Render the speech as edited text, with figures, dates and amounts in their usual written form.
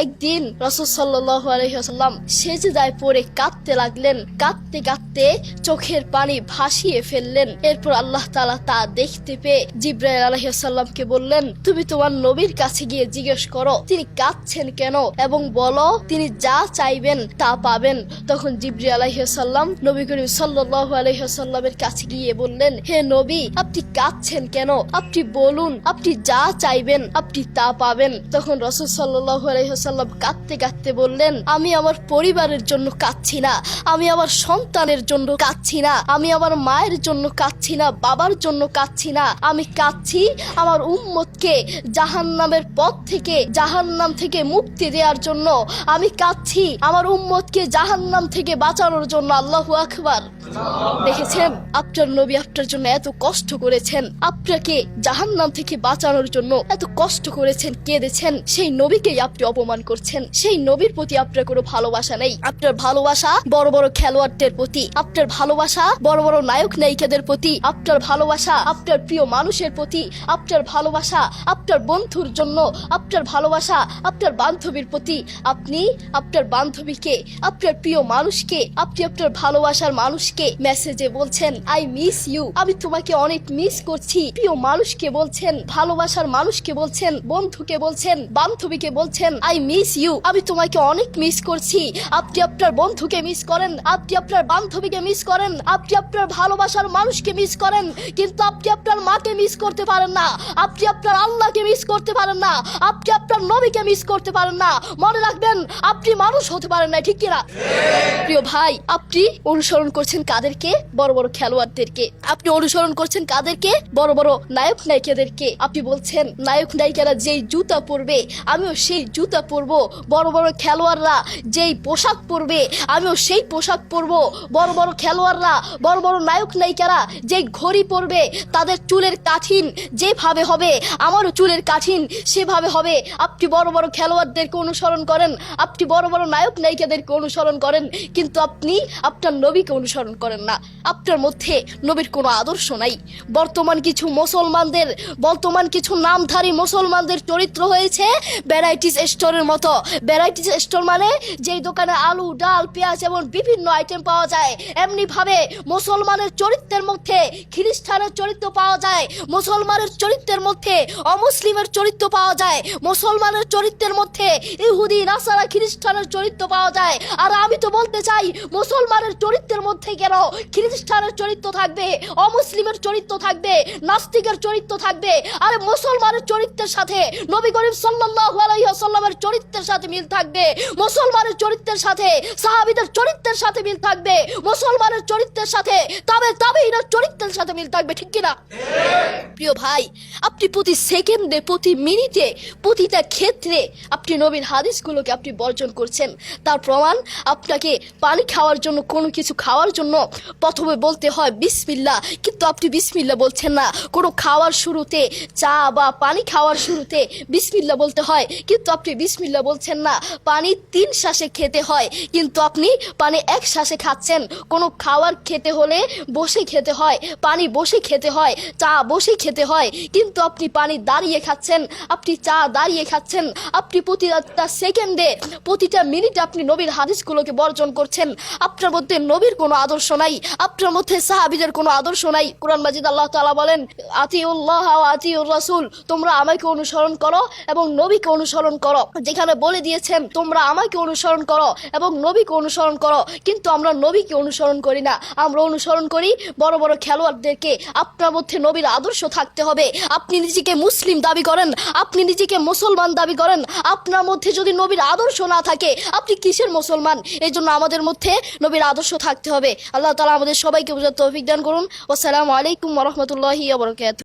একদিন রাসূল সাল্লাল্লাহু আলাইহি ওয়াসাল্লাম সেজদায় পড়ে কাঁদতে লাগলেন। কাঁদতে কাঁদতে চোখের পানি ভাসিয়ে ফেললেন। এরপর আল্লাহ তাআলা তা দেখতে পেয়ে জিবরাইল আলাইহিস সালামকে বললেন, তুমি তোমার নবীর কাছে গিয়ে জিজ্ঞেস করো তিনি কাঁদছেন কেন এবং বলো তিনি যা চাইবেন তা পাবেন। তখন জিবরাইল আলাইহিস সালাম নবী করিম সাল্লাল্লাহু আলাইহি ওয়াসাল্লামের কাছে গিয়ে বললেন, হে নবী, আপনি কাঁদছেন কেন? আপনি বলুন, আপনি যা চাইবেন আপনি তা পাবেন। তখন রাসূল সাল্লাল্লাহু আলাইহি ওয়াসাল্লাম কাঁদতে কাঁদতে বললেন, আমি আমার পরিবারের জন্য কাঁদছি না, আমি আমার সন্তানের জন্য কাঁদছি না, আমি আমার মায়ের জন্য কাঁদছি না, বাবার জন্য কাঁদছি না, আমি কাঁদছি আমার উম্মতকে জাহান্নামের পথ থেকে, জাহান্নাম থেকে মুক্তি দেওয়ার জন্য। আমি কাঁদছি আমার উম্মতকে জাহান্নাম থেকে বাঁচানোর জন্য। আল্লাহু আকবার। দেখেছেন আপনার নবী আপনার জন্য এত কষ্ট করেছেন, আপনাকে জাহান্নাম থেকে বাঁচানোর জন্য এত কষ্ট করেছেন, কেঁদেছেন। সেই নবীকেই আপনি অপমান করছেন। সেই নবীর প্রতি আপনার কোনো ভালোবাসা নেই। আপনার ভালোবাসা বড় বড় খেলোয়াড়দের প্রতি, আপনার ভালোবাসা বড় বড় নায়ক নায়িকাদের প্রতি, আপনার ভালোবাসা আপনার প্রিয় মানুষের প্রতি, আপনার ভালোবাসা আপনার বন্ধুর জন্য, আপনার ভালোবাসা আপনার বান্ধবীর প্রতি। আপনি আপনার বান্ধবীকে, আপনার প্রিয় মানুষকে, আপনি আপনার ভালোবাসার মানুষকে মেসেজে বলছেন আই মিস ইউ, আমি তোমাকে অনেক মিস করছি। প্রিয় মানুষকে বলছেন, ভালোবাসার মানুষকে বলছেন, বন্ধুকে বলছেন, বান্ধবীকে বলছেন আই মিস ইউ, আমি তোমাকে অনেক মিস করছি। আপনি আপনার বন্ধুকে মিস করেন, আপনি আপনার বান্ধবীকে মিস করেন, আপনি আপনার ভালোবাসার মানুষকে মিস করেন, কিন্তু আপনি আপনার মাকে মিস করতে পারেন না, আপনি আপনার আল্লাহকে মিস করতে পারেন না, আপনি আপনার নবীকে মিস করতে পারেন না। মনে রাখবেন আপনি মানুষ হতে পারেন না, ঠিক কিনা? প্রিয় ভাই, আপনি অনুসরণ করছেন কাদেরকে? বড় বড় খেলোয়াড়দেরকে। আপনি অনুসরণ করছেন কাদেরকে? বড় বড় নায়ক নায়িকাদেরকে। আপনি বলছেন নায়ক নায়িকারা যেই জুতা পরবে আমিও সেই জুতা পরবো, বড় বড় খেলোয়াড়রা যেই পোশাক পরবে আমিও সেই পোশাক পরবো, বড় বড় খেলোয়াড়রা, বড় বড় নায়ক নায়িকারা যেই ঘড়ি পরবে, তাদের চুলের কাঠিন যেভাবে হবে আমারও চুলের কাঠিন সেভাবে হবে। আপনি বড় বড় খেলোয়াড়দেরকে অনুসরণ করেন, আপনি বড় বড় নায়ক নায়িকাদেরকে অনুসরণ করেন, কিন্তু আপনি আপনার নবীকে অনুসরণ করেন না। আপনার মধ্যে নবীর কোনো আদর্শ নাই। বর্তমান কিছু নামধারী মুসলমানদের চরিত্র হয়েছে ভ্যারাইটিস স্টোরের মতো। ভ্যারাইটিস স্টোর মানে যেই দোকানে আলু, ডাল, পেঁয়াজ এবং বিভিন্ন আইটেম পাওয়া যায়, এমনি ভাবে মুসলমানের চরিত্রের মধ্যে খ্রিস্টানের চরিত্র পাওয়া যায়, মুসলমানের চরিত্রের মধ্যে অমুসলিমের চরিত্র পাওয়া যায়, মুসলমানের চরিত্রের মধ্যে ইহুদি, নাসারা, খ্রিস্টানের চরিত্র পাওয়া যায়। আর আমি তো বলতে চাই মুসলমানের চরিত্রের মধ্যে কেন খ্রিস্টানের চরিত্র থাকবে, অমুসলিমের চরিত্র থাকবে, নাস্তিকের চরিত্র থাকবে? আরে মুসলমানের চরিত্রের সাথে নবী করিম সাল্লাল্লাহু আলাইহি ওয়াসাল্লামের চরিত্রের সাথে মিল থাকবে, মুসলমানের চরিত্রের সাথে সাহাবীদের চরিত্রের সাথে মিল থাকবে, মুসলমানের চরিত্রের সাথে তাবেঈনের চরিত্রের সাথে মিল থাকবে, ঠিক কিনা? প্রিয় ভাই, আপনি প্রতি সেকেন্ডে, প্রতি মিনিটে, প্রতিটা ক্ষেত্রে আপনি নবীর হাদিসগুলোকে আপনি বর্জন করছেন। তার প্রমাণ, আপনাকে পানি খাওয়ার জন্য, কোনো কিছু খাওয়ার জন্য প্রথমে বলতে হয় বিসমিল্লাহ, কিন্তু আপনি বিসমিল্লাহ বলছেন না। কোনো খাওয়ার শুরুতে, চা বা পানি খাওয়ার শুরুতে বিসমিল্লাহ বলতে হয়, কিন্তু আপনি বিসমিল্লাহ বলছেন না। পানি 3 শ্বাসে খেতে হয়, কিন্তু আপনি পানি 1 শ্বাসে খাচ্ছেন। কোনো খাবার খেতে হলে বসে খেতে হয়, পানি বসে খেতে হয়, চা বসে খেতে হয়, কিন্তু আপনি পানি দাঁড়িয়ে খাচ্ছেন, আপনি চা দাঁড়িয়ে খাচ্ছেন। আপনি প্রতিটা সেকেন্ডে, প্রতিটা মিনিটে আপনি নবীর হাদিসগুলোকে বর্জন করছেন। আপনার মধ্যে নবীর কোনো আদর্শ নাই, আপনার মধ্যে সাহাবীদের কোনো আদর্শ নাই। কোরআন মাজিদ আল্লাহ তাআলা বলেন, আতিউল্লাহ ওয়া আতিউর রাসূল, তোমরা আমাকে অনুসরণ করো এবং নবীকে অনুসরণ করো। যেখানে বলে দিয়েছেন তোমরা আমাকে অনুসরণ করো এবং নবীকে অনুসরণ করো, কিন্তু আমরা নবীকে অনুসরণ করি না, আমরা অনুসরণ করি বড় বড় খেলোয়াড়দেরকে। আপনার মধ্যে নবীর আদর্শ থাকতে হবে। আপনি নিজেকে মুসলিম দাবি করেন, আপনি নিজেকে মুসলমান দাবি করেন, আপনার মধ্যে যদি নবীর আদর্শ না থাকে আপনি কিসের মুসলমান? এই জন্য আমাদের মধ্যে নবীর আদর্শ থাকতে হবে। আল্লাহ তাআলা আমাদের সবাইকে বুঝার তৌফিক দান করুন। আসসালামু আলাইকুম ওয়া রাহমাতুল্লাহি ওয়া বারাকাতুহু।